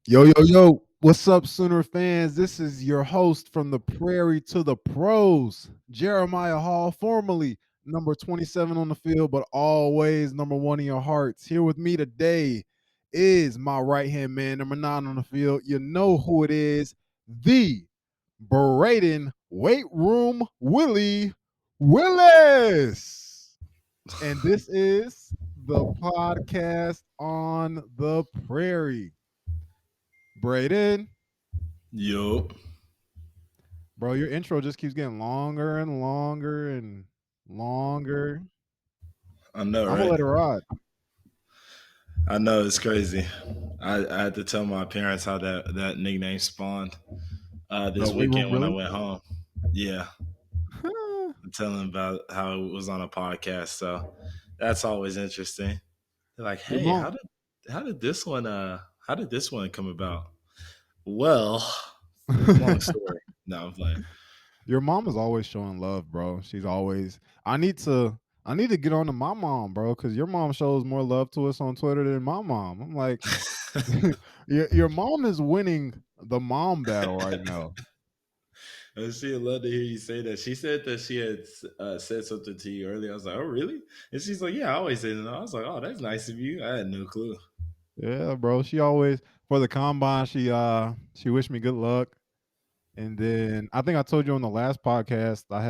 Yo, yo, yo. What's up, Sooner fans? This is your host from the prairie to the pros, Jeremiah Hall, formerly number 27 on the field, but always number one in your hearts. Here with me today is my right hand man, number 9 on the field. You know who it is, the Brayden Weight Room Willie Willis. And this is the podcast on the prairie. Brayden, Yup. bro, your intro just keeps getting longer and longer and longer. I know, I'm gonna right? let it ride. I know it's crazy. I had to tell my parents how that nickname spawned The this weight room, weekend when I Willie. went home. Yeah, I'm telling them about how it was on a podcast. So that's always interesting. They're like, your "Hey, mom, how did this one come about?" Well, long story. No, I'm playing. your mom is always showing love, bro. She's always. I need to get on to my mom, bro, because your mom shows more love to us on Twitter than my mom. I'm like, your mom is winning the mom battle right now. She'd love to hear you say that. She said that she had said something to you earlier. I was like, "Oh, really?" And she's like, "Yeah, I always say that." I was like, "Oh, that's nice of you." I had no clue. Yeah, bro. She always for the combine. She wished me good luck. And then I think I told you on the last podcast I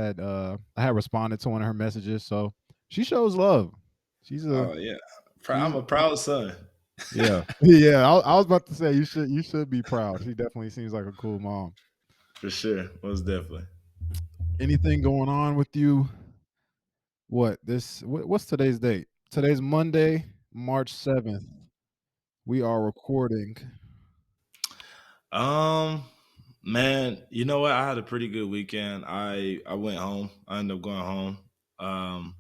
had responded to one of her messages. So she shows love. She's a Oh yeah, I'm she's a proud son yeah. Yeah. I was about to say you should be proud. She definitely seems like a cool mom. for sure, most definitely. Anything going on with you? What's today's date? Today's Monday, March 7th. We are recording. Um, man, you know what? I had a pretty good weekend. I went home. I ended up going home. Um,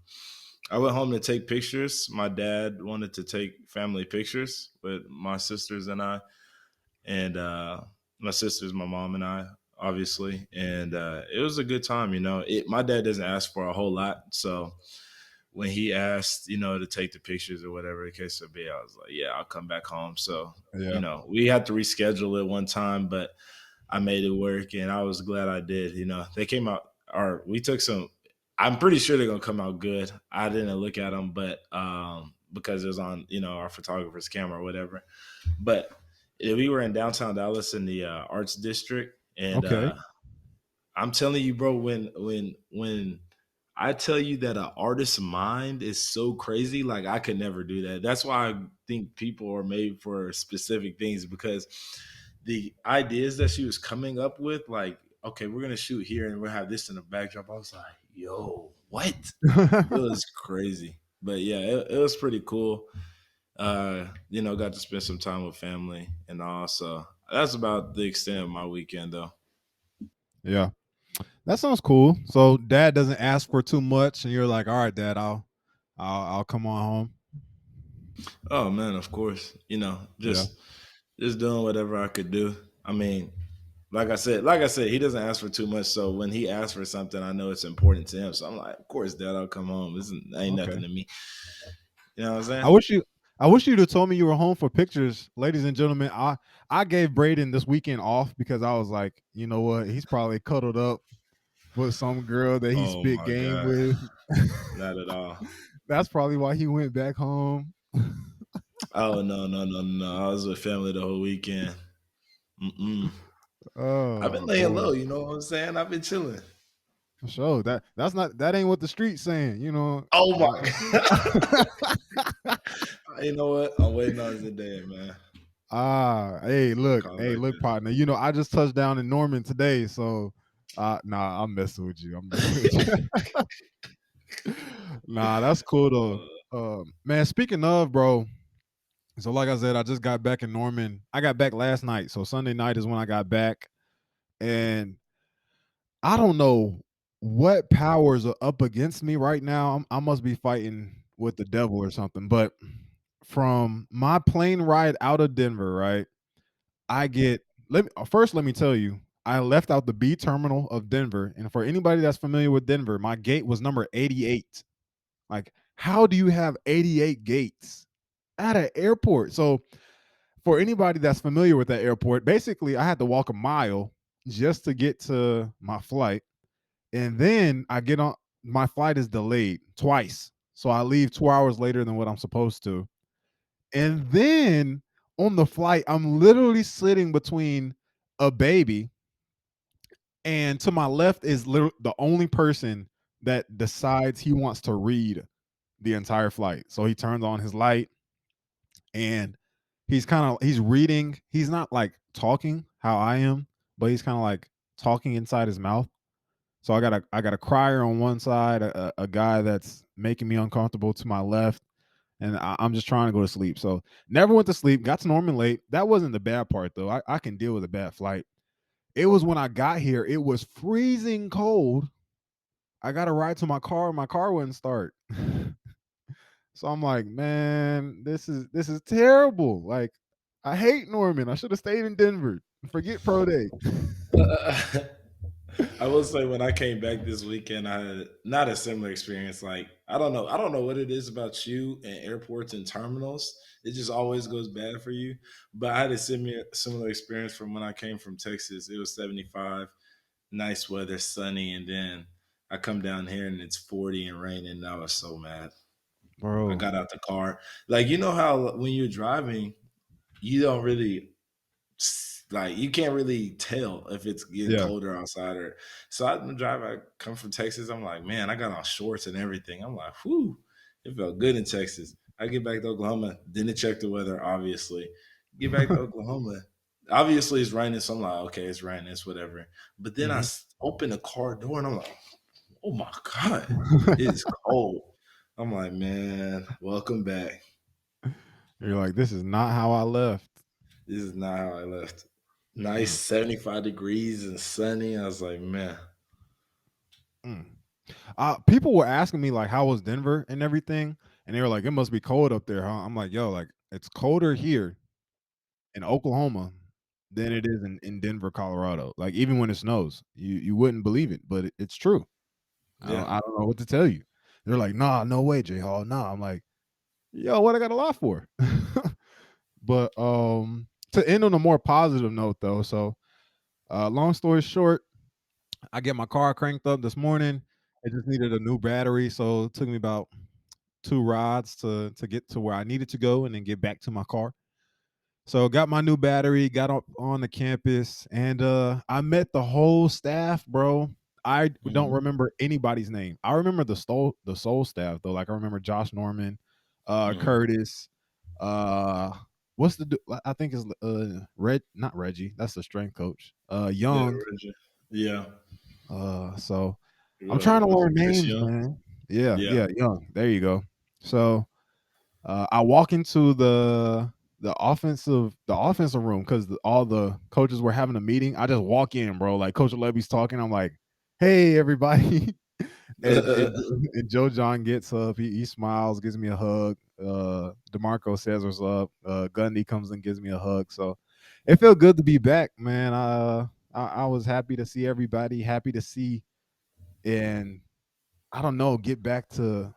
I went home to take pictures. My dad wanted to take family pictures with my sisters and I, and my sisters, my mom and I, obviously, and it was a good time. My dad doesn't ask for a whole lot, so when he asked, to take the pictures or whatever the case would be, I was like, yeah, I'll come back home. So, Yeah. we had to reschedule it one time, but I made it work, and I was glad I did. They came out, or we took some. I'm pretty sure they're gonna come out good. I didn't look at them, but because it was on, our photographer's camera or whatever. But we were in downtown Dallas in the Arts District, and Okay. I'm telling you, bro, when I tell you that an artist's mind is so crazy, like I could never do that. That's why I think people are made for specific things because the ideas that she was coming up with, like, okay, we're gonna shoot here and we'll have this in the backdrop. I was like, yo, what? It was crazy. But yeah, it was pretty cool. Got to spend some time with family and all. So that's about the extent of my weekend though. Yeah. That sounds cool. So dad doesn't ask for too much, and you're like, "All right, dad, I'll come on home." Oh man, of course. Yeah. Just doing whatever I could do. I mean, like I said, he doesn't ask for too much. So when he asks for something, I know it's important to him. So I'm like, of course, Dad, I'll come home. Ain't Okay. nothing to me. You know what I'm saying? I wish you. I wish you'd have told me you were home for pictures, ladies and gentlemen. I gave Brayden this weekend off because I was like, you know what? He's probably cuddled up with some girl that he Oh spit my game god, with. not at all. That's probably why he went back home. Oh no, no, no, no. I was with family the whole weekend. Mm-mm. I've been Oh laying boy, low. You know what I'm saying? I've been chilling. for sure. That ain't what the street's saying. You know. Oh my I, god. You know what? I'm waiting on the day, man. Hey, I'll look, call hey, back look, then. partner. You know, I just touched down in Norman today, so nah, I'm messing with you. I'm messing with you. Nah, that's cool though. Man, speaking of, bro. So, like I said, I just got back in Norman. I got back last night, so Sunday night is when I got back, and I don't know what powers are up against me right now. I must be fighting with the devil or something. But from my plane ride out of Denver, right? I get let me tell you, I left out the B terminal of Denver, and for anybody that's familiar with Denver, my gate was number 88. Like, how do you have 88 gates at an airport? So for anybody that's familiar with that airport, basically I had to walk a mile just to get to my flight. And then I get on my flight is delayed twice. So I leave 2 hours later than what I'm supposed to. And then on the flight, I'm literally sitting between a baby, and to my left is literally the only person that decides he wants to read the entire flight. So he turns on his light and he's reading. He's not like talking how I am, but he's kind of like talking inside his mouth. So I got a crier on one side, a guy that's making me uncomfortable to my left, and I'm just trying to go to sleep. So never went to sleep. Got to Norman late. That wasn't the bad part though. I can deal with a bad flight. It was when I got here. It was freezing cold. I got a ride to my car. My car wouldn't start. So I'm like, man, this is terrible. Like, I hate Norman. I should have stayed in Denver. Forget pro day. I will say when I came back this weekend, I had not a similar experience. Like I don't know what it is about you and airports and terminals. It just always goes bad for you. But I had a similar experience from when I came from Texas. It was 75, nice weather, sunny, and then I come down here and it's 40 and raining. And I was so mad. I Bro. got out the car. Like you know how when you're driving, you don't really like you can't really tell if it's getting Yeah. colder outside or so I'm driving. I come from Texas. I'm like, man, I got on shorts and everything. I'm like, whew, it felt good in Texas. I get back to Oklahoma, didn't check the weather, obviously. Get back to Oklahoma. Obviously it's raining, so I'm like, okay, it's raining, it's whatever. But then Mhm. open the car door and I'm like, oh my God, it is cold. I'm like, man, welcome back. You're like, this is not how I left. This is not how I left. Nice Mm, 75 degrees and sunny. I was like, man. mm. People were asking me like, how was Denver and everything, and they were like, it must be cold up there, huh? I'm like, yo, like it's colder here in Oklahoma than it is in Denver, Colorado. Like even when it snows, you wouldn't believe it, but it's true. Yeah. I don't know what to tell you. They're like, nah, no way, J Hall. Nah. I'm like, yo, what I got a lot for? But to end on a more positive note though, so long story short, I get my car cranked up this morning. It just needed a new battery, so it took me about 2 rides to get to where I needed to go and then get back to my car. So got my new battery, got up on the campus, and I met the whole staff, bro. I don't Mhm. remember anybody's name. I remember the soul staff though. Like I remember Josh Norman, Mhm. Curtis, uh what's I think is Red not Reggie, that's the strength coach. Yeah, Young. Reggie. Yeah. So I'm trying to Was it learn Chris names, Young? man. Yeah, Yeah. yeah, Young. There you go. So I walk into the offensive room because all the coaches were having a meeting. I just walk in, bro. Like Coach Levy's talking. I'm like, "Hey, everybody!" and Joe John gets up. He smiles, gives me a hug. Demarco says what's up. Gundy comes and gives me a hug. So it felt good to be back, man. I was happy to see everybody. Happy to see and I don't know, get back to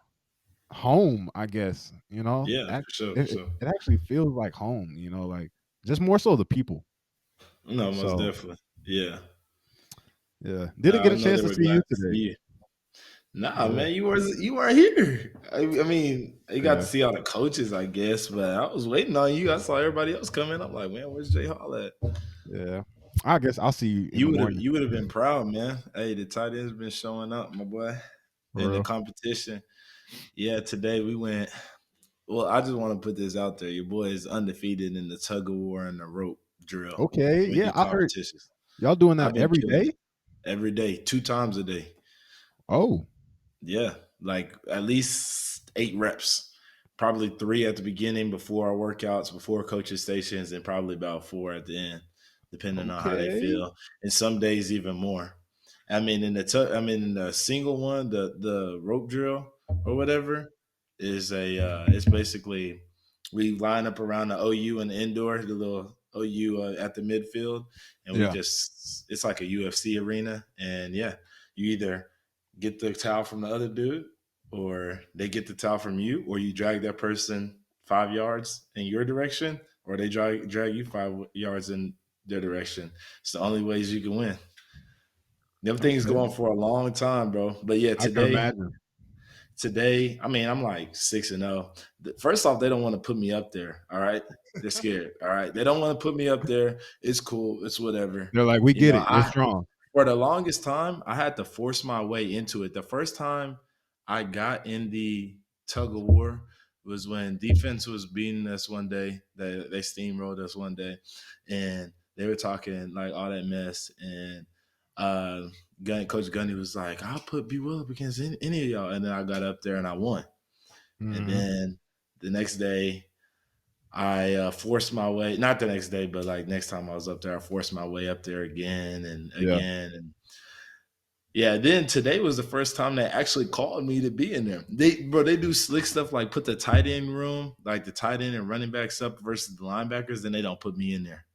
home, I guess, Yeah, for sure, for it, it sure. it actually feels like home, like just more so the people. No, most So definitely. Yeah. yeah, No, didn't get I a know chance they to were see glad you to see today. you. Nah, Yeah, man, you weren't here. I mean, you got to yeah, see all the coaches, I guess, but I was waiting on you. I saw everybody else coming. I'm like, man, where's Jay Hall at? yeah. I guess I'll see you in the morning, You would have been proud, man. Hey, the tight end's been showing up, my boy, for in the real. competition. Yeah, today we went. Well, I just want to put this out there. Your boy is undefeated in the tug of war and the rope drill Okay, when we yeah, do I heard competitions. y'all doing I've that been every killing day. it every day, 2 times a day. Oh, Yeah, like at least 8 reps. Probably 3 at the beginning before our workouts, before coaches stations, and probably about 4 at the end, depending on how they okay, feel. And some days even more. In the single one, the rope drill or whatever is it's basically we line up around the OU and the indoor, the little OU at the midfield, and we yeah. just it's like a UFC arena, and yeah, you either get the towel from the other dude, or they get the towel from you, or you drag that person 5 yards in your direction. or they drag you 5 yards in their direction. It's the only ways you can win. Them things Okay. go on for a long time, bro. But yeah, I can today, imagine. I mean, I'm like 6-0. First off, they don't want to put me up there. All right, they're scared. All right, they don't want to put me up there. It's cool. It's whatever. They're like, we You get know, it. You're I strong. for the longest time, I had to force my way into it. The first time I got in the tug of war was when defense was beating us one day. They steamrolled us one day, and they were talking like all that mess. And Coach Gunny was like, "I'll put B Will up against any of y'all," and then I got up there and I won. And Mm-hmm. then the next day, I forced my way. Not the next day, but like next time I was up there, I forced my way up there again and Yeah. again. And yeah, then today was the first time they actually called me to be in there. They do slick stuff like put the tight end room, like the tight end and running backs up versus the linebackers, then they don't put me in there.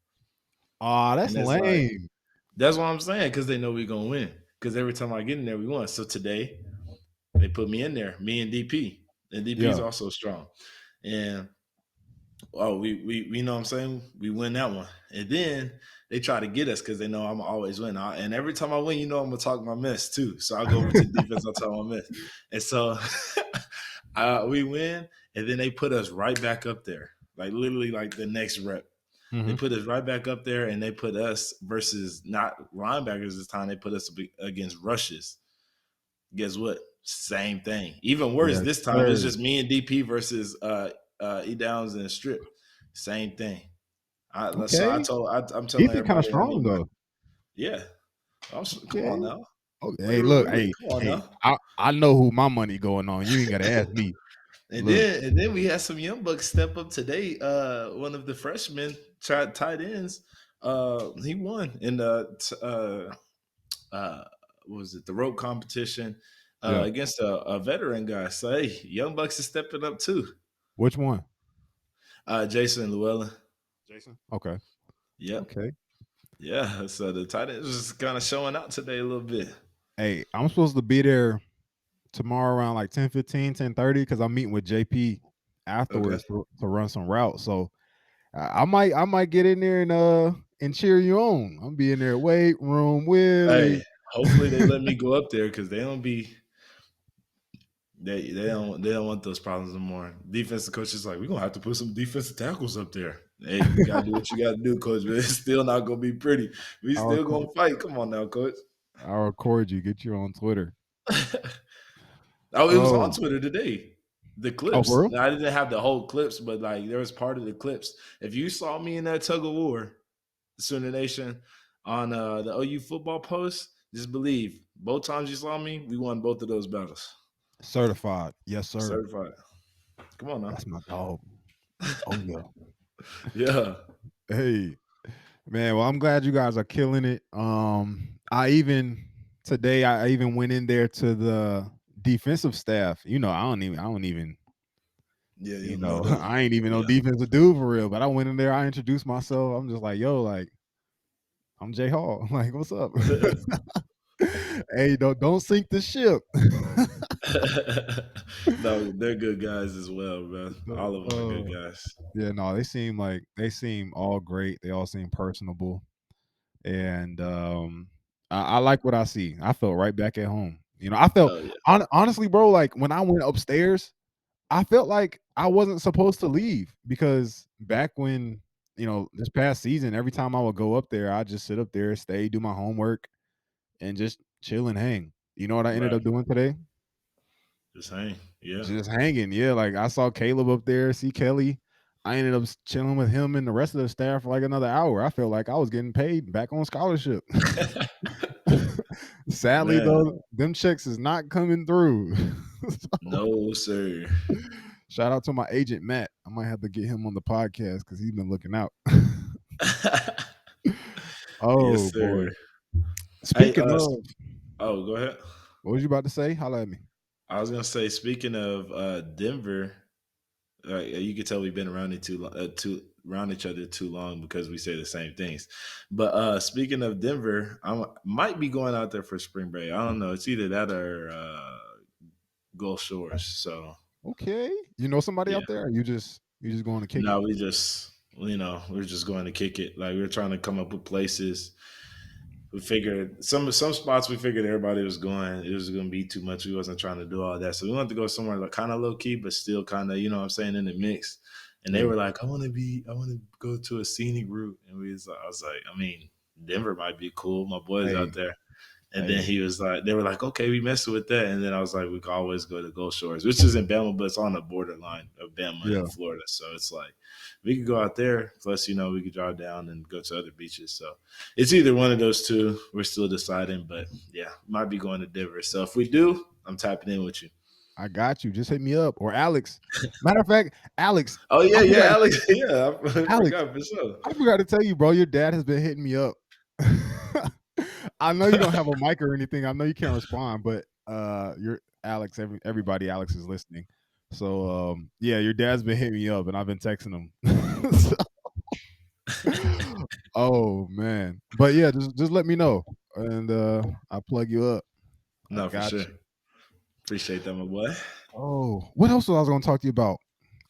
Oh, And that's it's like, lame. that's what I'm saying, because they know we're gonna win. Because every time I get in there, we won. So today they put me in there, me and DP. And DP is Yeah. also strong. And we know what I'm saying? We win that one. And then they try to get us because they know I'm always win. And every time I win, I'm gonna talk my mess too. So I'll go over to the defense, I'll talk my mess. And so we win, and then they put us right back up there. Like literally like the next rep. They Mm-hmm. put us right back up there, and they put us versus not linebackers this time. They put us against rushes. Guess what? Same thing. Even worse Yes, this time. It's sir. just me and DP versus E Downs and Strip. Same thing. Okay. I'm telling Ethan kind of everybody I strong need my though. yeah. Come Okay. on now. Okay. Wait, Hey, wait, look. wait, Hey, come on hey. now. I know who my money going on. You ain't gotta ask me. And Look. then we had some young bucks step up today. One of the freshmen tried tight ends. He won in the uh what was it, the rope competition Yeah. against a veteran guy. So hey, young bucks is stepping up too. Which one? Jason Llewellyn. Jason. Okay. Yep. Okay. Yeah. So the tight ends was kind of showing out today a little bit. Hey, I'm supposed to be there tomorrow around like 10:15, 10:30 because I'm meeting with JP Okay. afterwards to run some routes. So I might get in there and cheer you on. I'm be in there, weight room, Hey, Willie. hopefully they let me go up there because they don't want those problems anymore. Defensive coach is like, we're gonna have to put some defensive tackles up there. Hey, you gotta do what you gotta do, coach. But it's still not gonna be pretty. We I'll still record, gonna fight. Come on now, coach. I'll record you, get you on Twitter. Oh, it was on Oh, Twitter today. The oh, for clips. real? Now, I didn't have the whole clips, but like there was part of the clips. If you saw me in that tug of war, the Sooner Nation, on the OU football post, just believe both times you saw me, we won both of those battles. Certified. Yes, sir. Certified. Come on now. That's my dog. Oh yeah. Yeah. Hey, man. Well, I'm glad you guys are killing it. I even today I even went in there to the defensive staff. I don't even Yeah, you don't know them. I ain't even no Yeah. defensive dude for real. But I went in there, I introduced myself. I'm just like, yo, like, I'm Jay Hall. I'm like, what's up? Hey, don't sink the ship. No, they're good guys as well, man. All of them are good uh, guys. yeah, no, they seem all great. They all seem personable. And I like what I see. I felt right back at home. I felt Oh yeah. honestly, bro, like when I went upstairs, I felt like I wasn't supposed to leave because back when, this past season, every time I would go up there, I just sit up there, stay, do my homework, and just chill and hang. You know what I ended Right. up doing today? Just hang. Yeah. Just hanging. Yeah, like I saw Caleb up there, see Kelly. I ended up chilling with him and the rest of the staff for like another hour. I felt like I was getting paid back on scholarship. Sadly, Man, though, them checks is not coming through. So, no sir. shout out to my agent Matt. I might have to get him on the podcast because he's been looking out. Yes, Oh boy. sir. Hey, Speaking of, oh, go ahead. what was you about to say? Holla at me. I was gonna say, speaking of Denver, you could tell we've been around around each other too long because we say the same things. But speaking of Denver, I might be going out there for spring break. I don't know. It's either that or Gulf Shores. So Okay. You know somebody yeah. out there? Or you just going to kick it? No, we were just going to kick it. Like we were trying to come up with places. We figured some spots we figured everybody was going. It was going to be too much. We wasn't trying to do all that, so we wanted to go somewhere like kind of low key, but still kind of what I'm saying, in the mix. And they Yeah. were like, I want to go to a scenic route, and I was like, I mean, Denver might be cool. My boys Hey, out there. And then hey, he was like, they were like, okay, we messing with that. And then I was like, we can always go to Gulf Shores, which is in Bama, but it's on the borderline of Bama yeah. and Florida. So it's like, we could go out there. Plus, we could drive down and go to other beaches. So it's either one of those two. We're still deciding, but yeah, might be going to Denver. So if we do, I'm tapping in with you. I got you. Just hit me up or Alex. Matter of fact, Alex, Oh, I yeah, yeah, forgot. Alex. Yeah, I Alex, forgot for sure. I forgot to tell you, bro. Your dad has been hitting me up. I know you don't have a mic or anything. I know you can't respond, but you're Alex. Everybody, Alex is listening. So yeah, your dad's been hitting me up, and I've been texting him. Oh man, but yeah, just let me know, and I'll plug you up. I No, for got sure. you. Appreciate that, my boy. Oh, what else was I going to talk to you about?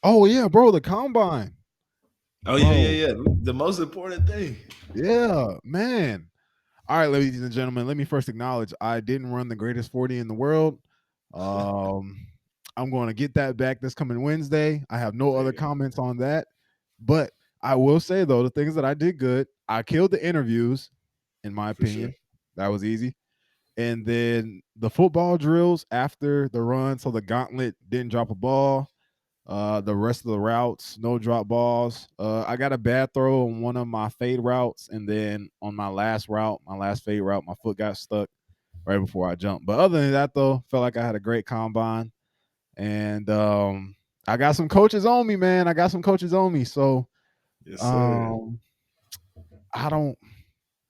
Oh yeah, bro, the combine, Oh, yeah, bro. yeah, yeah. The most important thing. Yeah, man. All right, ladies and gentlemen, let me first acknowledge I didn't run the greatest 40 in the world. Um, I'm going to get that back this coming Wednesday. I have no There other you go. comments on that, but I will say though, the things that I did good, I killed the interviews, in my For sure. opinion. That was easy. And then the football drills after the run, so the gauntlet didn't drop a ball. The rest of the routes, no drop balls. I got a bad throw on one of my fade routes, and then on my last route, my last fade route, my foot got stuck right before I jumped. But other than that, though, felt like I had a great combine, and I got some coaches on me, man. I got some coaches on me, so Yes, sir. um, I don't.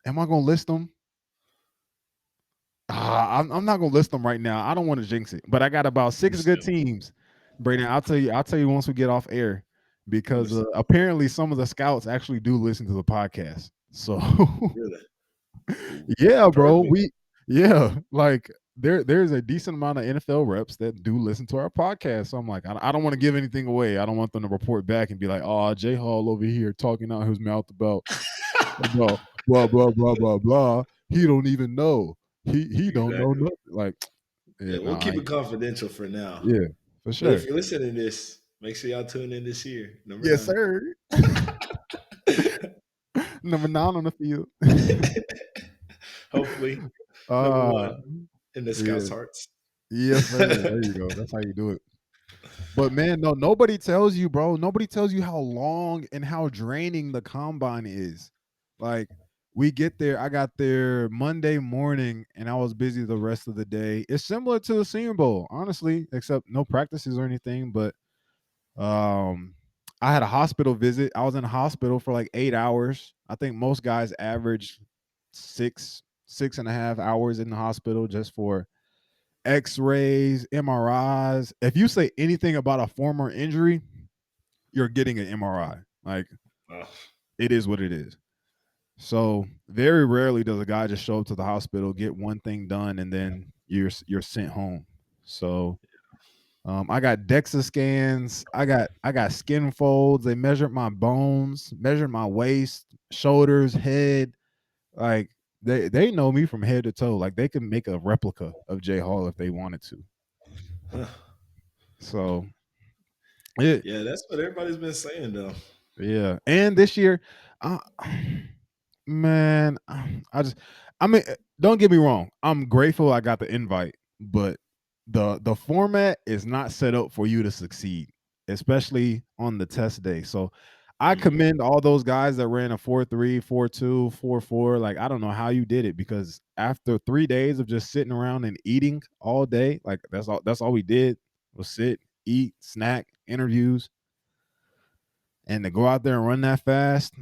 Am I gonna list them? I'm not gonna list them right now. I don't want to jinx it, but I got about 6 good Understood. teams. Brayden, I'll tell you. I'll tell you once we get off air, because Understood. apparently some of the scouts actually do listen to the podcast. So Really? Ooh, yeah, bro, perfect. yeah, like there's a decent amount of NFL reps that do listen to our podcast. So I'm like, I don't want to give anything away. I don't want them to report back and be like, oh, J Hall over here talking out his mouth about blah blah blah blah blah blah. He don't even know. He don't know Exactly. nothing. Like, yeah, Yeah, we'll no, keep it confidential for now. yeah, for But if sure. you're listening to this, make sure y'all tune in this year. Number Yes, 9. sir. Number 9 on the field. Hopefully, number uh 1 in the yeah. scouts' hearts. Yes, sir. There you go. That's how you do it. But man, no, nobody tells you, bro. Nobody tells you how long and how draining the combine is. Like, we get there. I got there Monday morning, and I was busy the rest of the day. It's similar to the Senior Bowl, honestly, except no practices or anything. But um, I had a hospital visit. I was in a hospital for like 8 hours. I think most guys average 6.5 hours in the hospital just for X-rays, MRIs. If you say anything about a former injury, you're getting an MRI. Like, Oh, it is what it is. So very rarely does a guy just show up to the hospital, get one thing done, and then you're sent home. So I got DEXA scans. I got skin folds. They measured my bones, measured my waist, shoulders, head. Like, they know me from head to toe. Like, they can make a replica of Jay Hall if they wanted to. huh. So it Yeah, that's what everybody's been saying though. yeah. And this year, uh, man, I mean, don't get me wrong. I'm grateful I got the invite, but the format is not set up for you to succeed, especially on the test day. So I Mhm. commend all those guys that ran a 4.3, 4.2, 4.4. Like, I don't know how you did it, because after 3 days of just sitting around and eating all day, like that's all we did was sit, eat, snack, interviews, and to go out there and run that fast,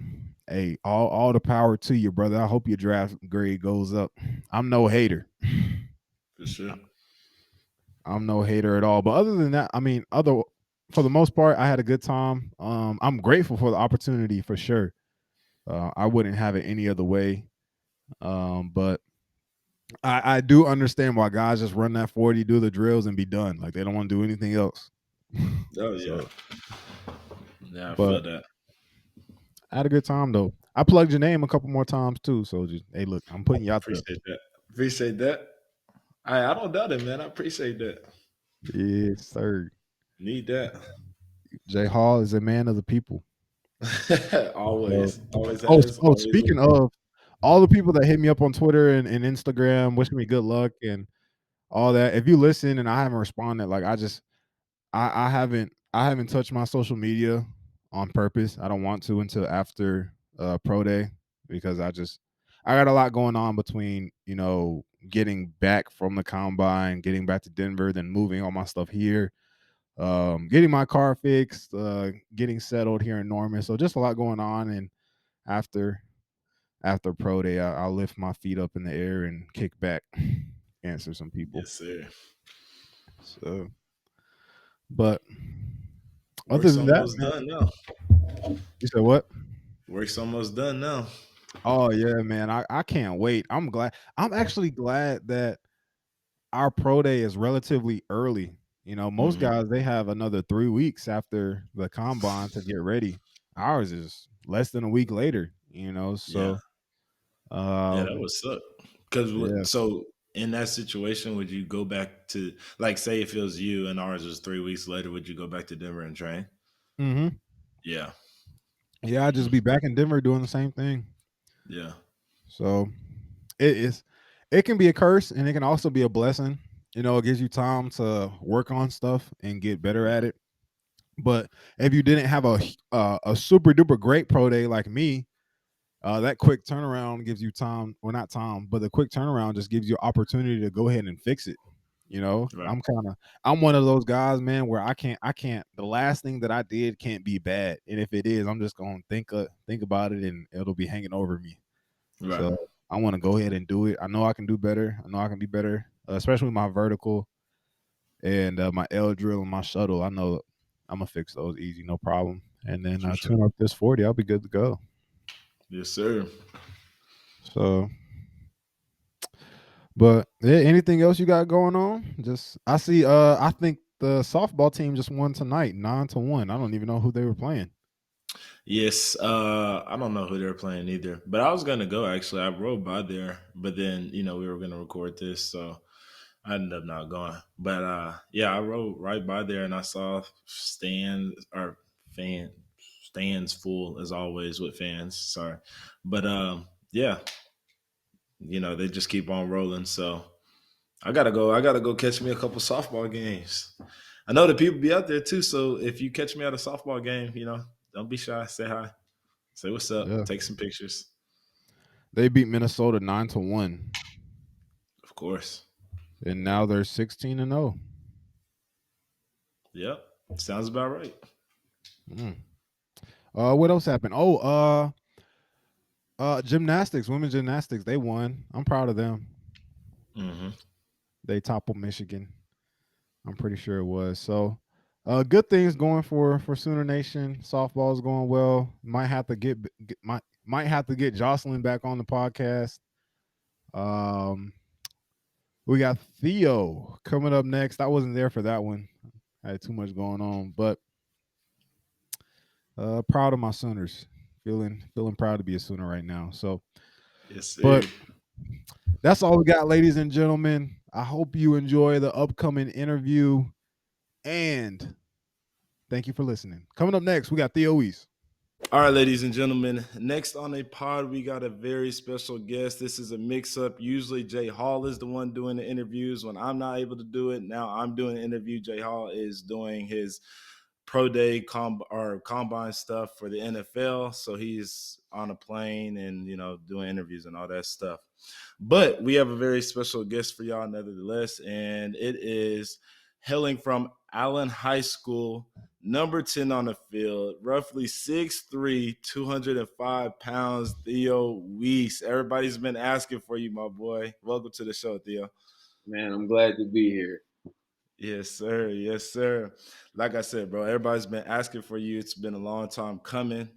hey, all the power to you, brother. I hope your draft grade goes up. I'm no hater. For sure. I'm no hater at all. But other than that, I mean, other for the most part, I had a good time. I'm grateful for the opportunity for sure. I wouldn't have it any other way. But I do understand why guys just run that 40, do the drills, and be done. Like, they don't want to do anything else. Oh yeah. So, Yeah, I but feel that. I had a good time though. I plugged your name a couple more times too. So just hey, look, I'm putting you out there. Appreciate that. Appreciate that. I don't doubt it, man. I appreciate that. Yes, sir. Need that. Jay Hall is a man of the people. So, Always. Always has, always speaking will. of all the people that hit me up on Twitter and Instagram, wishing me good luck and all that. If you listen and I haven't responded, like I haven't touched my social media on purpose. I don't want to until after pro day because I got a lot going on between, getting back from the combine, getting back to Denver, then moving all my stuff here, getting my car fixed, getting settled here in Norman. So just a lot going on. And after pro day, I'll lift my feet up in the air and kick back, answer some people. Yes, sir. So, but other Work's than that, almost man, done now. you said what? Work's almost done now. Oh yeah, man. I can't wait. I'm glad. I'm actually glad that our pro day is relatively early. Most Hmm. guys they have another 3 weeks after the combine to get ready. Ours is less than a week later, Yeah. so Yeah, that um would suck. Because yeah. so in that situation, would you go back to, like, say if it was you and ours was 3 weeks later, would you go back to Denver and train? Mhm. Yeah. Yeah, I'd just be back in Denver doing the same thing. Yeah. So it is it can be a curse and it can also be a blessing. It gives you time to work on stuff and get better Yeah. at it. But if you didn't have a super duper great pro day like me, that quick turnaround gives you time, or not time, but the quick turnaround just gives you opportunity to go ahead and fix it. Right. I'm one of those guys, man, where I can't. The last thing that I did can't be bad, and if it is, I'm just gonna think about it, and it'll be hanging over me. Right. So I want to go ahead and do it. I know I can do better. I know I can be better, especially with my vertical and my L drill and my shuttle. I know I'm gonna fix those easy, no problem. And then For sure. tune up this 40, I'll be good to go. Yes, sir. So, but yeah, anything else you got going on? Just I see. I think the softball team just won tonight, 9-1. I don't even know who they were playing. Yes. I don't know who they're playing either, but I was gonna go actually. I rode by there, but then we were gonna record this, so I ended up not going. But yeah, I rode right by there and I saw fan stands full as always with fans. Sorry, but yeah, they just keep on rolling. So I gotta go. I gotta go catch me a couple softball games. I know that people be out there too. So if you catch me at a softball game, don't be shy. Say hi. Say what's up. Yeah, Take some pictures. they beat Minnesota 9-1, Of course. and now they're 16-0. Yep. Sounds about right. Mm. What else happened? Oh, gymnastics, women's gymnastics, they won. I'm proud of them. Hmm. They toppled Michigan. I'm pretty sure it was. So, good things going for Sooner Nation. Softball is going well. Might have to get Jocelyn back on the podcast. Um, we got Theo coming up next. I wasn't there for that one. I had too much going on, but proud of my Sooners. Feeling proud to be a Sooner right now. So, Yes, but sir. that's all we got, ladies and gentlemen. I hope you enjoy the upcoming interview, and thank you for listening. Coming up next, we got Theo Wease. All right, ladies and gentlemen. Next on a pod, we got a very special guest. This is a mix up. Usually, Jay Hall is the one doing the interviews. When I'm not able to do it, now I'm doing the interview. Jay Hall is doing his pro day or combine stuff for the NFL. So he's on a plane and doing interviews and all that stuff. But we have a very special guest for y'all, nevertheless, and it is hailing from Allen High School, number 10 on the field, roughly 6'3", 205 pounds, Theo Wease. Everybody's been asking for you, my boy. Welcome to the show, Theo. Man, I'm glad to be here. Yes, sir. Yes, sir. Like I said, bro, everybody's been asking for you. It's been a long time coming.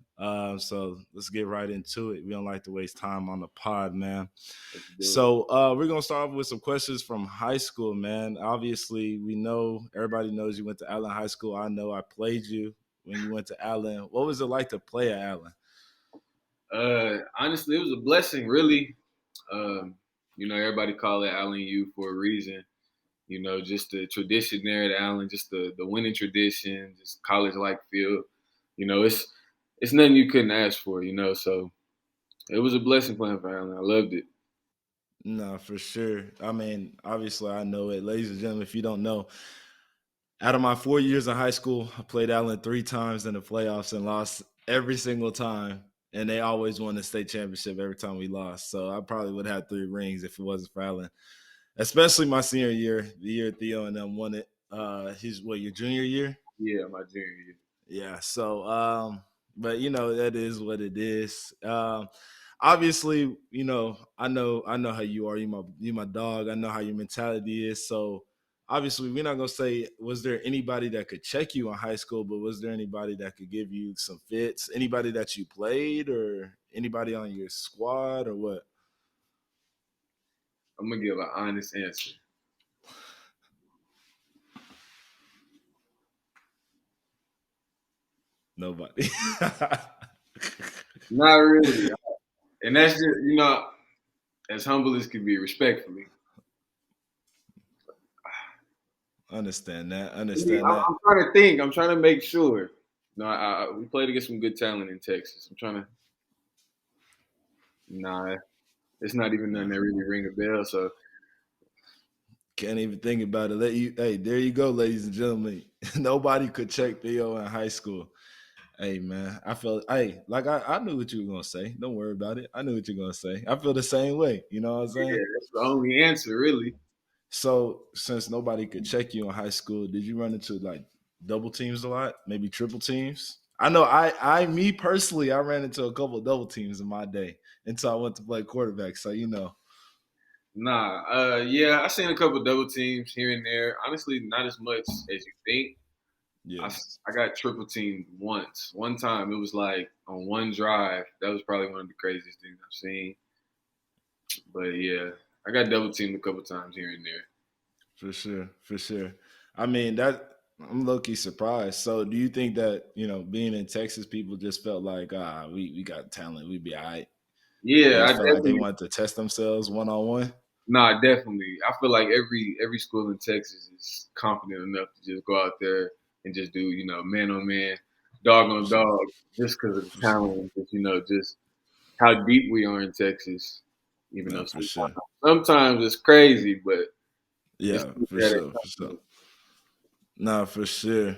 So let's get right into it. We don't like to waste time on the pod, man. Let's do it. So we're gonna start off with some questions from high school, man. Obviously, we know everybody knows you went to Allen High School. I know I played you when you went to Allen. What was it like to play at Allen? Honestly, it was a blessing, really. Everybody call it Allen U for a reason. Just the tradition there at Allen, just the winning tradition, just college like feel. It's nothing you couldn't ask for. So it was a blessing playing for Allen. I loved it. No, for sure. I mean, obviously, I know it. Ladies and gentlemen, if you don't know, out of my 4 years in high school, I played Allen 3 times in the playoffs and lost every single time. And they always won the state championship every time we lost. So I probably would have had 3 rings if it wasn't for Allen. Especially my senior year, the year Theo and them won it. Your junior year? Yeah, my junior year. Yeah. So, but that is what it is. Obviously, I know how you are. You my dog. I know how your mentality is. So obviously, we're not gonna say was there anybody that could check you in high school, but was there anybody that could give you some fits? Anybody that you played, or anybody on your squad, or what? I'm gonna give an honest answer. Nobody. Not really. And that's just, as humble as can be, respectfully. Understand that. I'm trying to think. I'm trying to make sure. No, we played against some good talent in Texas. I'm trying to. Nah, it's not even nothing that really ring a bell. So can't even think about it. Hey, there you go, ladies and gentlemen. Nobody could check Theo in high school. Hey man, I knew what you were gonna say. Don't worry about it. I knew what you're gonna say. I feel the same way. You know what I'm saying? yeah, that's the only answer, really. So since nobody could check you in high school, did you run into like double teams a lot? Maybe triple teams? I know me personally, I ran into a couple of double teams in my day until I went to play quarterback. So Nah, yeah, I seen a couple double teams here and there. Honestly, not as much as you think. Yeah. I got triple teamed once. One time, it was like on one drive. That was probably one of the craziest things I've seen. But yeah, I got double teamed a couple times here and there. For sure, for sure. I mean, that I'm low key surprised. So, do you think that being in Texas, people just felt like, we got talent, we'd be all right? They Yeah, I just felt like they definitely. wanted to test themselves one on one. Nah, definitely. I feel like every school in Texas is confident enough to just go out there and just do man on man, dog on dog, just because of the For sure. talent, just how deep we are in Texas. Even No, though for sure. sometimes it's crazy, but it's Yeah, for sure, for sure. No, for sure.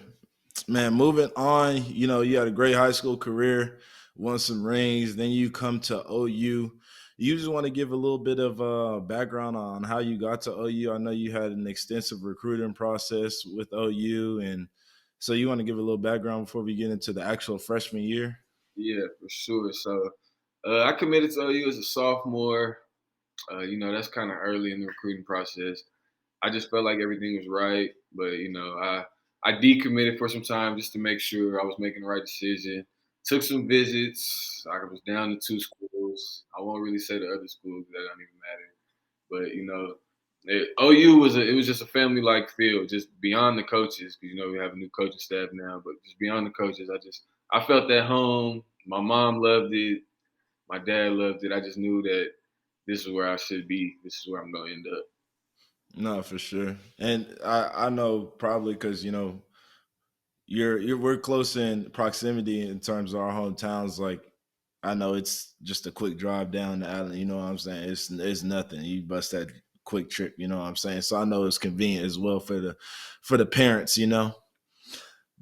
Man, moving on, you had a great high school career, won some rings, then you come to OU. You just want to give a little bit of background on how you got to OU. I know you had an extensive recruiting process with OU, and so you want to give a little background before we get into the actual freshman year? Yeah, for sure. So I committed to OU as a sophomore. That's kind of early in the recruiting process. I just felt like everything was right, but I decommitted for some time just to make sure I was making the right decision. Took some visits. I was down to 2 schools. I won't really say the other schools, that don't even matter. But OU was just a family like feel, just beyond the coaches, because we have a new coaching staff now. But just beyond the coaches, I felt at home. My mom loved it. My dad loved it. I just knew that this is where I should be. This is where I'm going to end up. No, for sure. And I know probably because we're close in proximity in terms of our hometowns. Like I know it's just a quick drive down the island. You know what I'm saying? It's nothing. You bust that quick trip. You know what I'm saying? So I know it's convenient as well for the parents.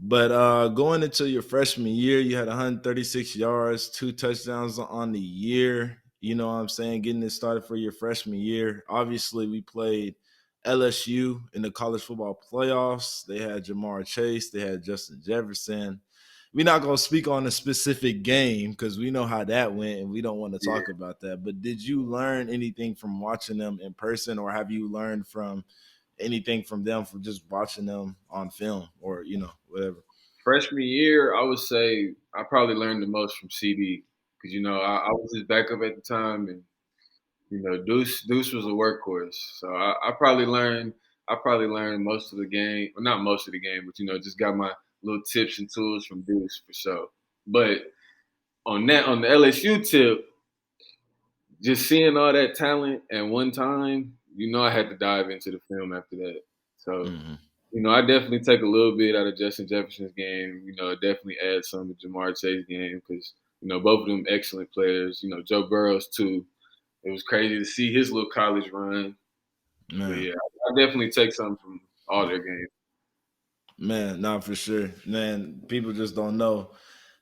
But going into your freshman year, you had 136 yards, 2 touchdowns on the year. You know what I'm saying? Getting it started for your freshman year. Obviously, we played LSU in the college football playoffs. They had Jamar Chase. They had Justin Jefferson. We're not going to speak on a specific game because we know how that went and we don't want to Yeah. talk about that. But did you learn anything from watching them in person, or have you learned from anything from them from just watching them on film or, whatever? Freshman year, I would say I probably learned the most from CD because I was his backup at the time, and Deuce was a workhorse. So I probably learned most of the game, well, not most of the game, but just got my little tips and tools from Deuce for sure. But on the LSU tip, just seeing all that talent at one time, I had to dive into the film after that. So, I definitely take a little bit out of Justin Jefferson's game. Definitely add some to Jamar Chase's game because, both of them excellent players. Joe Burrow's too. It was crazy to see his little college run. Man. But yeah, I definitely take something from all their games. Man, not for sure. Man, people just don't know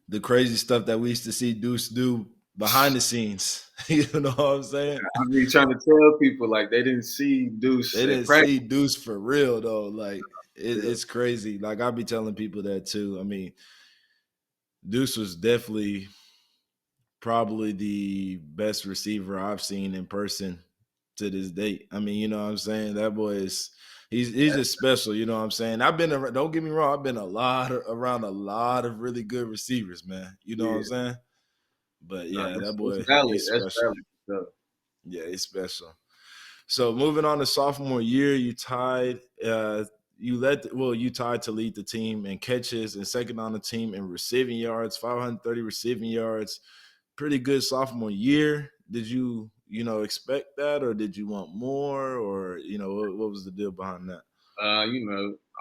the crazy stuff that we used to see Deuce do behind the scenes. You know what I'm saying? I be trying to tell people like they didn't see Deuce. They didn't see Deuce for real though. Like it's crazy. Like I be telling people that too. I mean, Deuce was definitely probably the best receiver I've seen in person to this date. I mean, you know what I'm saying? That boy is he's just special, you know what I'm saying? I've been don't get me wrong, I've been around a lot of really good receivers, man. You know what I'm saying? But yeah, that boy he's special. Yeah, he's special. So moving on to sophomore year, you tied you tied to lead the team in catches and second on the team in receiving yards, 530 receiving yards. Pretty good sophomore year. Did you expect that, or did you want more, or what was the deal behind that?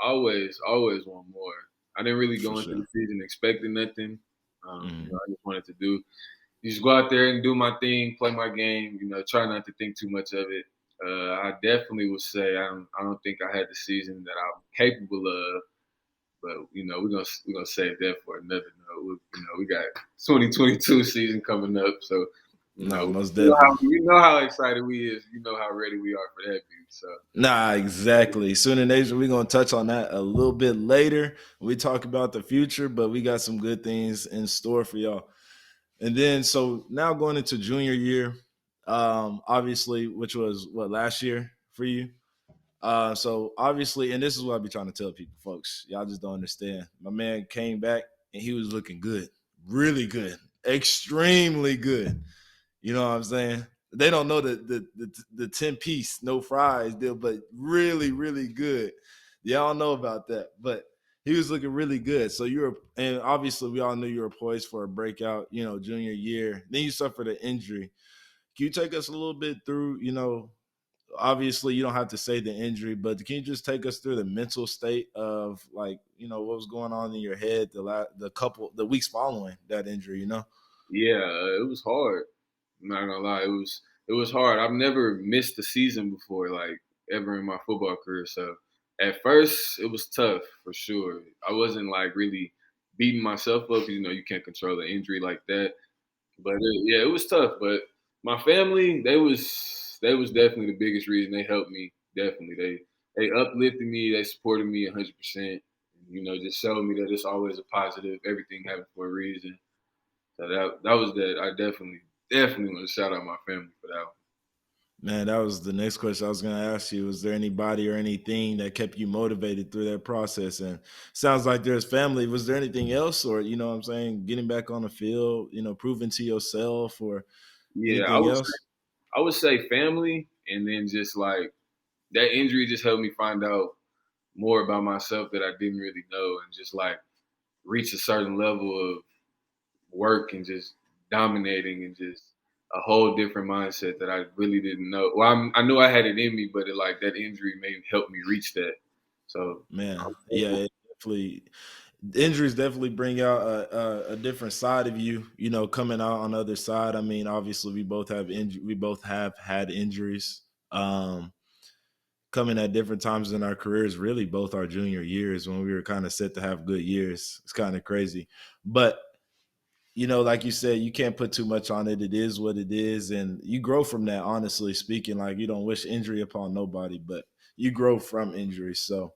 Always want more. I didn't really go into the season expecting nothing. I just wanted to just go out there and do my thing, play my game. Try not to think too much of it. I definitely would say I don't think I had the season that I'm capable of. But we're gonna save that for another note. We got 2022 season coming up, so most definitely. You know how excited we is. You know how ready we are for that, dude. So exactly. Sooner than later, we're gonna touch on that a little bit later. We talk about the future, but we got some good things in store for y'all. And then so now going into junior year, obviously, which was last year for you. So obviously, and this is what I be trying to tell people, folks. Y'all just don't understand. My man came back and he was looking good, really good, extremely good. You know what I'm saying? They don't know the 10-piece no fries deal, but really, really good. Y'all know about that, but he was looking really good. So and obviously we all knew you were poised for a breakout, junior year. Then you suffered an injury. Can you take us a little bit through, obviously you don't have to say the injury, but can you just take us through the mental state of what was going on in your head the weeks following that injury, Yeah, it was hard. I'm not gonna lie, it was hard. I've never missed a season before, like ever in my football career. So at first it was tough for sure. I wasn't like really beating myself up. You can't control an injury like that. But it was tough. But my family, they was definitely the biggest reason. They helped me. Definitely, they uplifted me. They supported me 100%. Just showed me that it's always a positive. Everything happens for a reason. So that was that. I definitely want to shout out my family for that one. Man, that was the next question I was going to ask you. Was there anybody or anything that kept you motivated through that process? And sounds like there's family. Was there anything else, or what I'm saying, getting back on the field, proving to yourself, or anything else? I would say family, and then just like that injury just helped me find out more about myself that I didn't really know, and just like reach a certain level of work and just dominating and just a whole different mindset that I really didn't know. Well, I knew I had it in me, but that injury may help me reach that. So, man, yeah, injuries definitely bring out a different side of you. Coming out on the other side. I mean, obviously, we both have had injuries. Coming at different times in our careers, really both our junior years when we were kind of set to have good years. It's kind of crazy, but like you said, you can't put too much on it. It is what it is. And you grow from that, honestly speaking. Like, you don't wish injury upon nobody, but you grow from injury. So,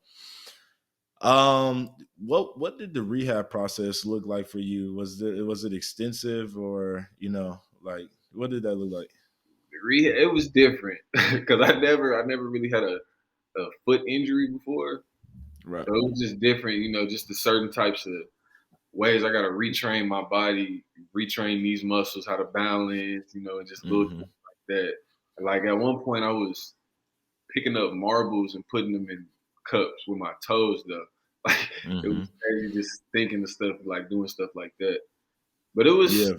what did the rehab process look like for you? Was it extensive, or, like, what did that look like? It was different because I never really had a foot injury before. Right. So it was just different, just the certain types of ways I got to retrain my body, retrain these muscles, how to balance, and just little things like that. Like at one point, I was picking up marbles and putting them in cups with my toes, though. Like it was crazy just thinking of stuff, like doing stuff like that. But it was Yeah.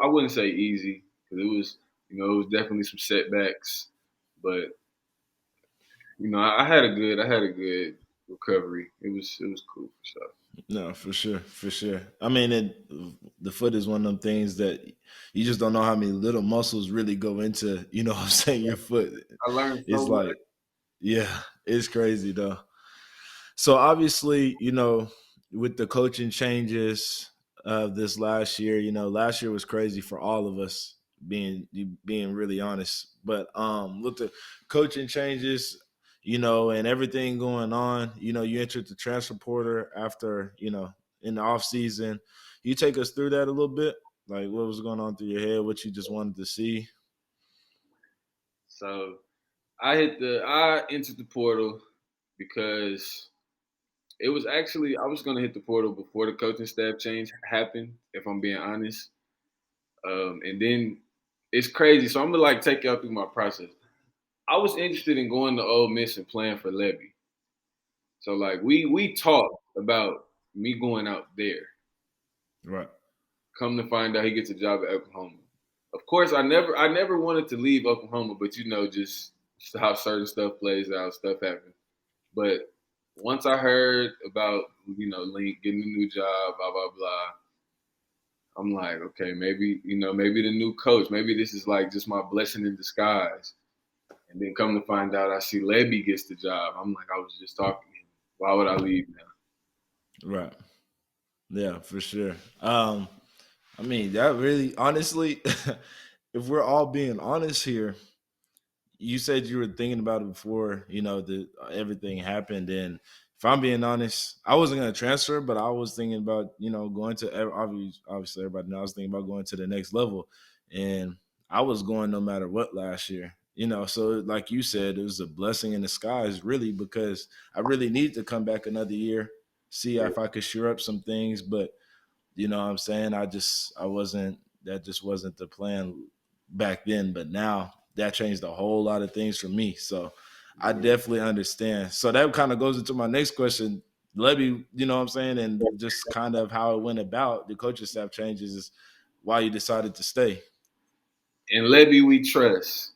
I wouldn't say easy because it was definitely some setbacks, but I had a good recovery. It was cool for sure. No, for sure, for sure. I mean, the foot is one of them things that you just don't know how many little muscles really go into. You know what I'm saying? Your foot. I learned so It's much. like, yeah, it's crazy though. So obviously, with the coaching changes of this last year, last year was crazy for all of us, being really honest. But with the coaching changes, and everything going on, you entered the transfer portal after, in the off season. You take us through that a little bit, like what was going on through your head, what you just wanted to see. So I entered the portal because it was actually I was gonna hit the portal before the coaching staff change happened, if I'm being honest. And then it's crazy. So I'm gonna like take y'all through my process. I was interested in going to Ole Miss and playing for Levy. So like we talked about me going out there. Right. Come to find out he gets a job at Oklahoma. Of course, I never wanted to leave Oklahoma, but just how certain stuff plays out, stuff happens. But once I heard about Link getting a new job, blah blah blah, I'm like, okay, maybe the new coach, maybe this is like just my blessing in disguise. And then come to find out, I see Lebby gets the job. I'm like, I was just talking to him. Why would I leave now? Right. Yeah, for sure. I mean, that really, honestly, if we're all being honest here, you said you were thinking about it before, the everything happened. And if I'm being honest, I wasn't going to transfer, but I was thinking about, going to obviously everybody knows I was thinking about going to the next level, and I was going no matter what last year. So like you said, it was a blessing in disguise, really, because I really needed to come back another year, see if I could shore up some things, but you know what I'm saying? I wasn't, that just wasn't the plan back then. But now that changed a whole lot of things for me. So I definitely understand. So that kind of goes into my next question. Levy, you know what I'm saying? And just kind of how it went about, the coaching staff changes is why you decided to stay. And Lebby, we trust.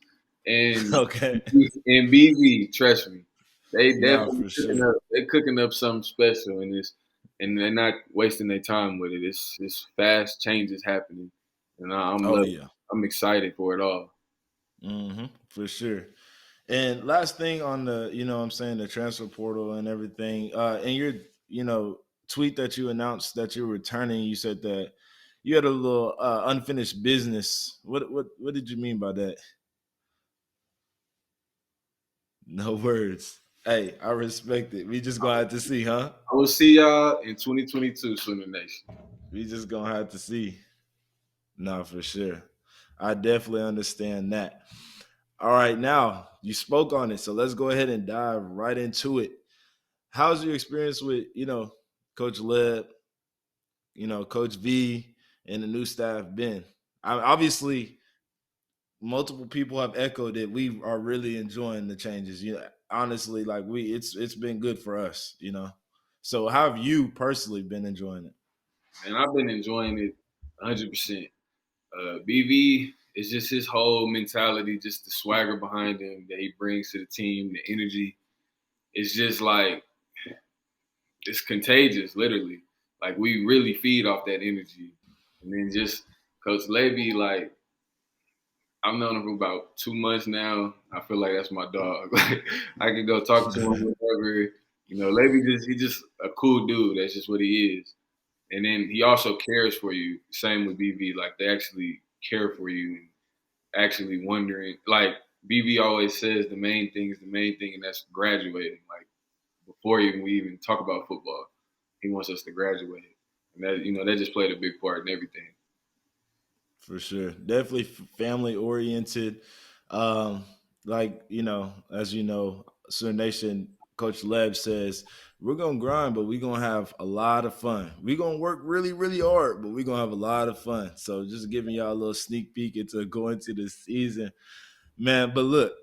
And Okay. and BV, trust me. They No, definitely for sure. they're cooking up something special in this, and they're not wasting their time with it. It's fast changes happening, and I'm Oh, loving. yeah. I'm excited for it all. For sure. And last thing on the, what I'm saying, the transfer portal and everything, and your, tweet that you announced that you're returning, you said that you had a little unfinished business. What did you mean by that? No words. Hey, I respect it. We just gonna have to see, huh? I will see y'all in 2022, Swimmer Nation. We just gonna have to see. No, for sure. I definitely understand that. All right, now you spoke on it, so let's go ahead and dive right into it. How's your experience with, Coach Leb, Coach V, and the new staff been? Obviously, multiple people have echoed it. We are really enjoying the changes. Honestly, like it's been good for us. So how have you personally been enjoying it? And I've been enjoying it 100%. BV is just his whole mentality, just the swagger behind him that he brings to the team, the energy. It's just like it's contagious, literally. Like we really feed off that energy. And then just Coach Levy, like I've known him for about 2 months now. I feel like that's my dog. Like I can go talk to him whenever. Levy he's just a cool dude. That's just what he is. And then he also cares for you. Same with BV. Like they actually care for you and actually wondering. Like BV always says, the main thing is the main thing, and that's graduating. Like before we even talk about football, he wants us to graduate, and that just played a big part in everything. For sure. Definitely family oriented. Um, like, as you know, Sooner Nation Coach Leb says, we're gonna grind, but we're gonna have a lot of fun. We're gonna work really, really hard, but we're gonna have a lot of fun. So just giving y'all a little sneak peek into going to the season. Man, but look,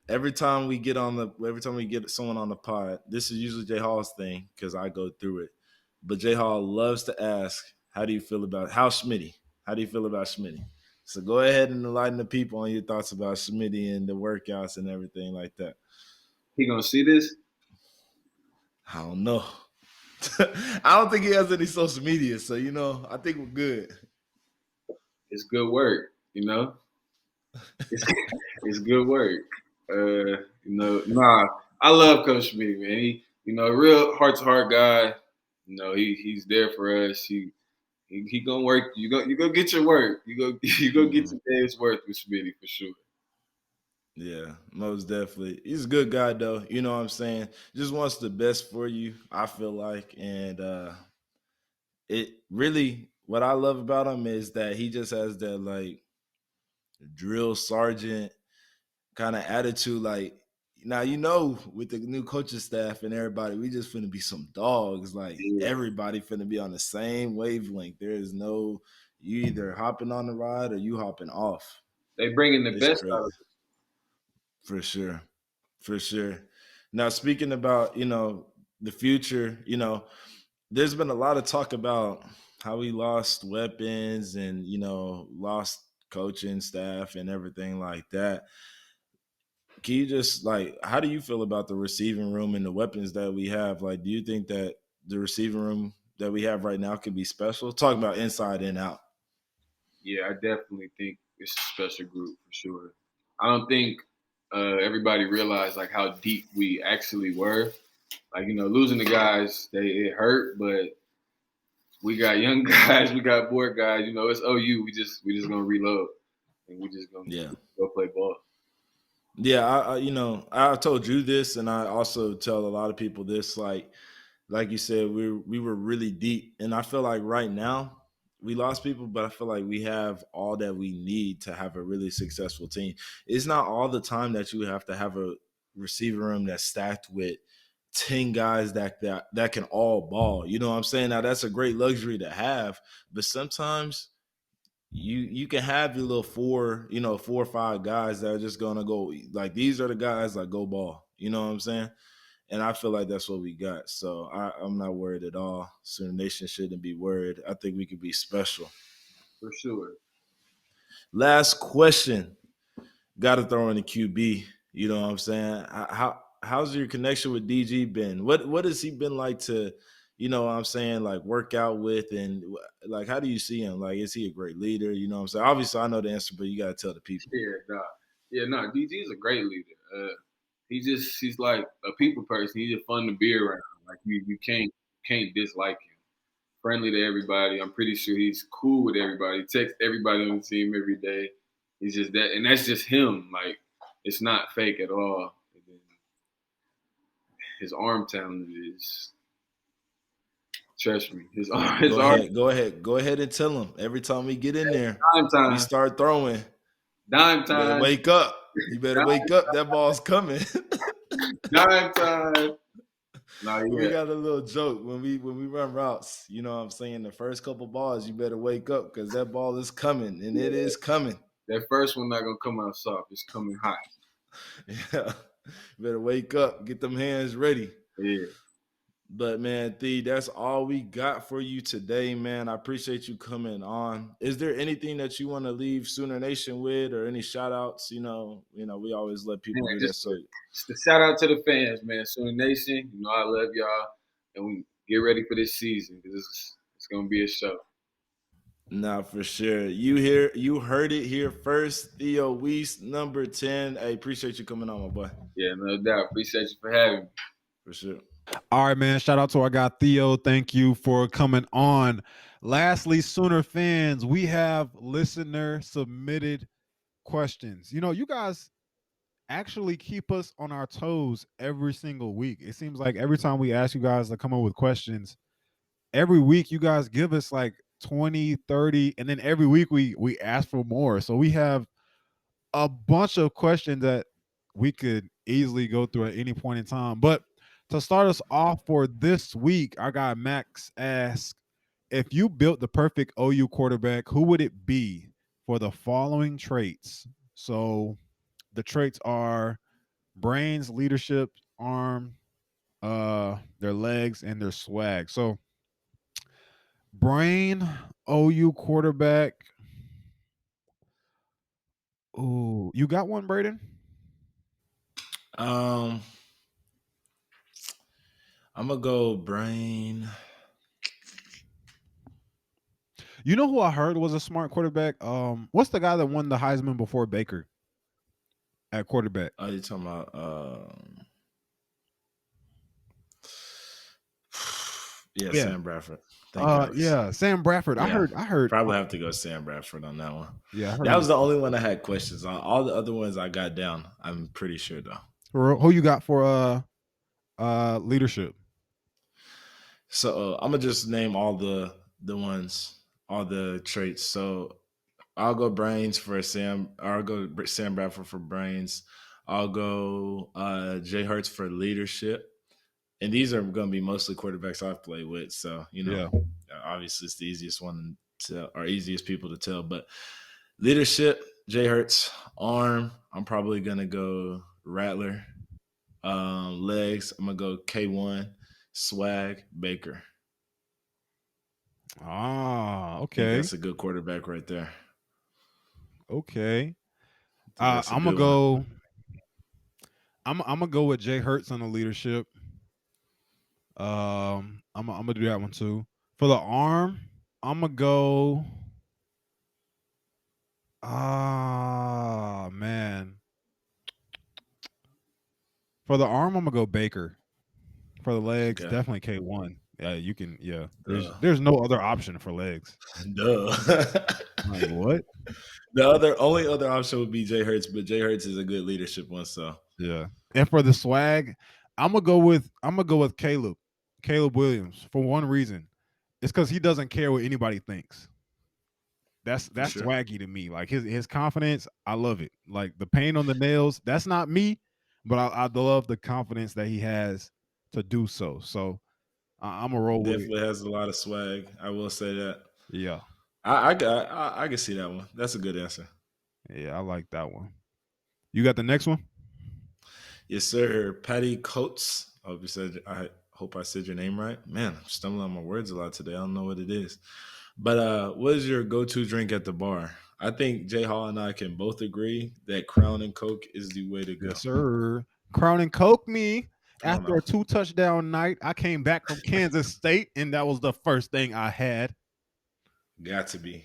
every time we get someone on the pod, this is usually Jay Hall's thing because I go through it. But Jay Hall loves to ask, How do you feel about how schmidty? How do you feel about schmidty? So go ahead and enlighten the people on your thoughts about schmidty and the workouts and everything like that. He gonna see this? I don't know. I don't think he has any social media, so I think we're good. It's good work, you know. It's it's good work. Nah, I love Coach Schmidty, man. He, real heart to heart guy. He's there for us. He gonna work. You go get your work. You go get your day's worth with Schmidty for sure. Yeah, most definitely. He's a good guy though. You know what I'm saying? Just wants the best for you, I feel like. And it really what I love about him is that he just has that like drill sergeant kind of attitude. Like now, with the new coaching staff and everybody, we just finna be some dogs. Like Yeah. everybody finna be on the same wavelength. There is no you either hopping on the ride or you hopping off. They bringing the It's best crazy. out of us. For sure. For sure. Now, speaking about, the future, there's been a lot of talk about how we lost weapons and, lost coaching staff and everything like that. Can you just how do you feel about the receiving room and the weapons that we have? Like, do you think that the receiving room that we have right now could be special? Talking about inside and out. Yeah, I definitely think it's a special group for sure. I don't think everybody realized like how deep we actually were. Like losing the guys, it hurt, but we got young guys, we got board guys. It's OU. We just gonna reload and we just gonna Yeah. go play ball. Yeah, I told you this, and I also tell a lot of people this. Like you said, we were really deep, and I feel like right now we lost people, but I feel like we have all that we need to have a really successful team. It's not all the time that you have to have a receiver room that's stacked with 10 guys that can all ball. You know what I'm saying? Now that's a great luxury to have, but sometimes you can have your little four or five guys that are just gonna go like these are the guys that go ball. You know what I'm saying? And I feel like that's what we got. So I'm not worried at all. Sooner Nation shouldn't be worried. I think we could be special. For sure. Last question. Got to throw in the QB. You know what I'm saying? How's your connection with DG been? What has he been like to, what I'm saying, like work out with, and like how do you see him? Like, is he a great leader? You know what I'm saying? Obviously, I know the answer, but you got to tell the people. Yeah, DG is a great leader. He's like a people person. He's just fun to be around. Like you can't dislike him. Friendly to everybody. I'm pretty sure he's cool with everybody. Texts everybody on the team every day. He's just that, and that's just him. Like it's not fake at all. His arm talent is, trust me. His arm. Go ahead and tell him every time we get in there, Dime we time. start throwing. Dime You better time. wake up. You better wake up. That ball's coming. Dime time. Nah, We yeah. got a little joke when we run routes. You know what I'm saying? The first couple balls, you better wake up because that ball is coming, and it is coming. That first one not gonna come out soft. It's coming hot. Yeah. You better wake up, get them hands ready. Yeah. But man, Thee, that's all we got for you today, man. I appreciate you coming on. Is there anything that you want to leave Sooner Nation with, or any shout outs? We always let people Man, do that. So just a shout out to the fans, man. Sooner Nation, I love y'all, and we get ready for this season because it's gonna be a show. nah, for sure. You heard it here first. Theo Wease, number 10. I appreciate you coming on, my boy. Yeah, no doubt. Appreciate you for having me. For sure. All right, man. Shout out to our guy Theo. Thank you for coming on. Lastly, Sooner fans, we have listener submitted questions. You guys actually keep us on our toes every single week. It seems like every time we ask you guys to come up with questions, every week you guys give us like 20, 30, and then every week we ask for more. So we have a bunch of questions that we could easily go through at any point in time. But to start us off for this week, our guy Max asked, if you built the perfect OU quarterback, who would it be for the following traits? So the traits are brains, leadership, arm, their legs, and their swag. So Brain, OU quarterback. Ooh, you got one, Brayden? Um, I'm gonna go Brain. You know who I heard was a smart quarterback? What's the guy that won the Heisman before Baker at quarterback? Oh, you talking about? Yeah, Yeah. Sam Bradford. Thank you, Alex. Yeah, Sam Bradford. Yeah, I heard. probably have to go Sam Bradford on that one. Yeah, I heard. That was the only one I had questions on. All the other ones I got down. I'm pretty sure though. Who you got for leadership? So I'm gonna just name all the ones, all the traits. So I'll go Brains for Sam. I'll go Sam Bradford for Brains. I'll go Jay Hurts for leadership. And these are going to be mostly quarterbacks I've played with. So, Yeah. obviously it's the easiest one to, or easiest people to tell. But leadership, Jay Hurts. Arm, I'm probably going to go Rattler. Legs, I'm going to go K1. Swag, Baker. Ah, I think okay. that's a good quarterback right there. Okay. I think that's a I'm gonna good one. go. I'm gonna go with Jay Hurts on the leadership. I'm gonna do that one too. For the arm, I'm gonna go. Ah, man. For the arm, I'm gonna go Baker. For the legs, Okay. definitely K1. Yeah, you can. Yeah, Duh. there's no other option for legs. Duh. Like what? The only other option would be Jay Hurts, but Jay Hurts is a good leadership one. So Yeah. And for the swag, I'm gonna go with Caleb Williams for one reason. It's because he doesn't care what anybody thinks. for That's sure. swaggy to me. Like his confidence, I love it. Like the pain on the nails, that's not me, but I love the confidence that he has to do so. So I'm a roll with it. Definitely has a lot of swag. I will say that. Yeah, I can see that one. That's a good answer. yeah, I like that one. You got the next one? Yes, sir. Patty Coates. I hope I said your name right. Man, I'm stumbling on my words a lot today. I don't know what it is. But what is your go-to drink at the bar? I think Jay Hall and I can both agree that Crown and Coke is the way to go. Yes, sir. Crown and Coke me. I don't After know. a 2 touchdown night, I came back from Kansas State, and that was the first thing I had. Got to be.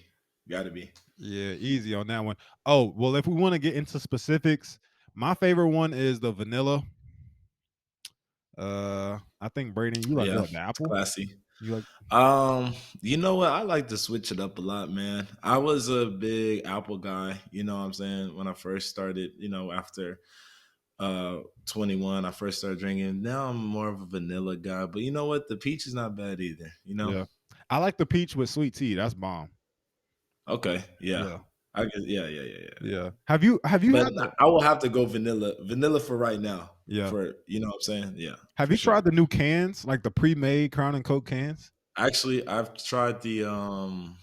Got to be. Yeah, easy on that one. Oh, well, if we want to get into specifics, my favorite one is the vanilla. I think Brayden, you like Yeah, what, the apple? classy. You like You know what? I like to switch it up a lot, man. I was a big Apple guy, you know what I'm saying, when I first started, after 21, I first started drinking. Now I'm more of a vanilla guy, but you know what? The peach is not bad either. yeah. I like the peach with sweet tea. That's bomb. Okay, yeah. Yeah. I guess yeah. Yeah. Have you But had the I will have to go vanilla. Vanilla for right now. yeah. For you know what I'm saying? Yeah, Have for you sure. tried the new cans, like the pre-made Crown and Coke cans? Actually, I've tried one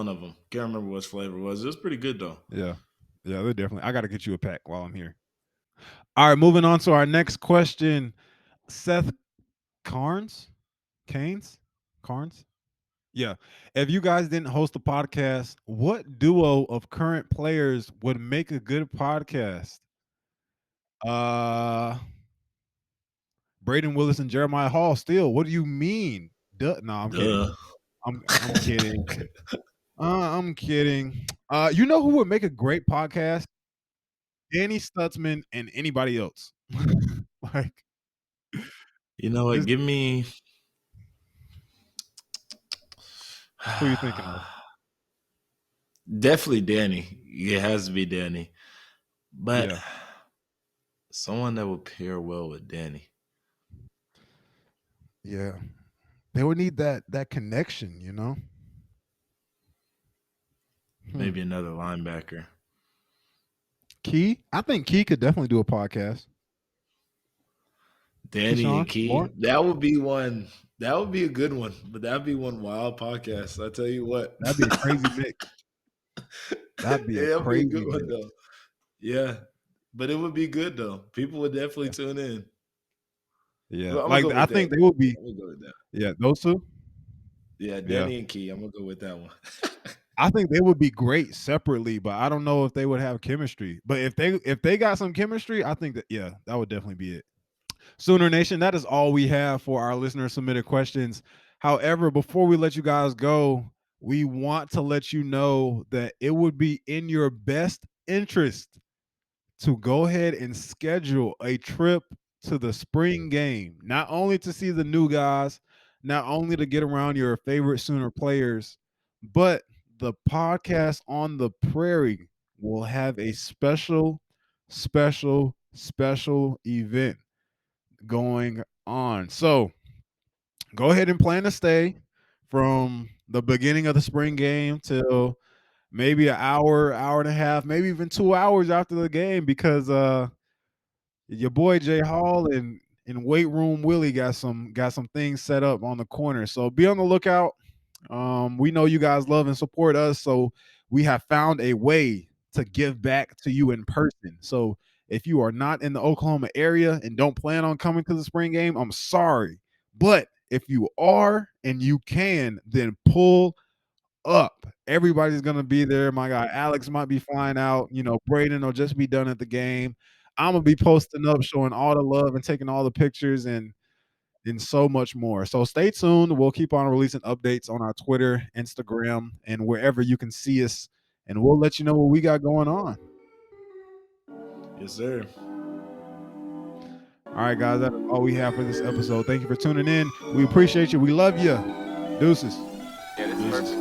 of them. Can't remember what flavor it was. It was pretty good though. Yeah. Yeah, they're definitely. I got to get you a pack while I'm here. All right, moving on to our next question. Seth Carnes? Canes? Carnes? Yeah. If you guys didn't host a podcast, what duo of current players would make a good podcast? Uh Braden Willis and Jeremiah Hall still. What do you mean? Duh. No, I'm kidding. Duh. I'm kidding. I'm kidding. You know who would make a great podcast? Danny Stutzman and anybody else. Like You know what? this, Give me. who you thinking of? Definitely Danny. It has to be Danny. But Yeah. someone that would pair well with Danny. Yeah. They would need that connection, you know? Hmm. Maybe another linebacker. Key? I think Key could definitely do a podcast. Danny Keyshawn and Key. Lawrence? That would be one. That would be a good one. But that'd be one wild podcast. I tell you what. That'd be a crazy mix. That'd be a That'd be a crazy good one mix. though. Yeah. But it would be good though. People would definitely tune in. Yeah. But I'm gonna Like go I with think that. they would be I'm gonna go with that. yeah, those two. Yeah, Yeah. Danny and Key. I'm gonna go with that one. I think they would be great separately, but I don't know if they would have chemistry. But if they got some chemistry, I think that yeah, that would definitely be it. Sooner Nation, that is all we have for our listener submitted questions. However, before we let you guys go, we want to let you know that it would be in your best interest to go ahead and schedule a trip to the spring game, not only to see the new guys, not only to get around your favorite Sooner players, but the podcast on the prairie will have a special event going on. So go ahead and plan to stay from the beginning of the spring game till maybe an hour, hour and a half, maybe even 2 hours after the game, because your boy Jay Hall and Weight Room Willie got some things set up on the corner. So be on the lookout. We know you guys love and support us, so we have found a way to give back to you in person. So if you are not in the Oklahoma area and don't plan on coming to the spring game, I'm sorry. But if you are and you can, then pull up. Everybody's gonna be there. My guy Alex might be flying out. Brayden will just be done at the game. I'm gonna be posting up, showing all the love and taking all the pictures and so much more. So stay tuned. We'll keep on releasing updates on our Twitter, Instagram, and wherever you can see us, and we'll let you know what we got going on. Yes, sir. All right, guys, that's all we have for this episode. Thank you for tuning in. We appreciate you. We love you. Deuces. Yeah, this is perfect.